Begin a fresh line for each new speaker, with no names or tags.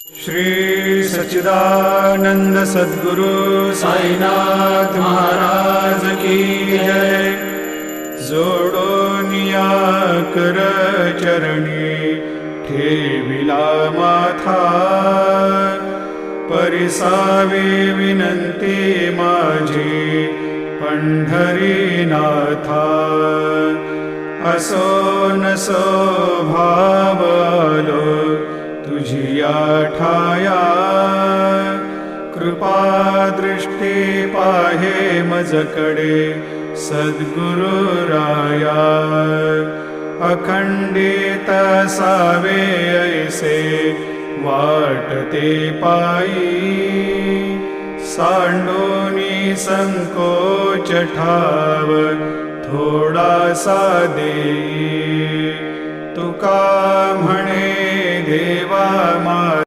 श्री सच्चिदानंद सद्गुरु साईनाथ महाराज की जय। जोडोनिया कर चरणी ठेविला माथा, परिसावी विनंती माझी पंढरीनाथा। असो नसो भाव आलो तुझिया ठाया, कृपा दृष्टी पाहे मजकडे सद्गुरु राया। अखंडित सावे ऐसे वाटते पायी, सांडोनी संकोच ठाव थोडासा देई। तुका म्हणे देवा मा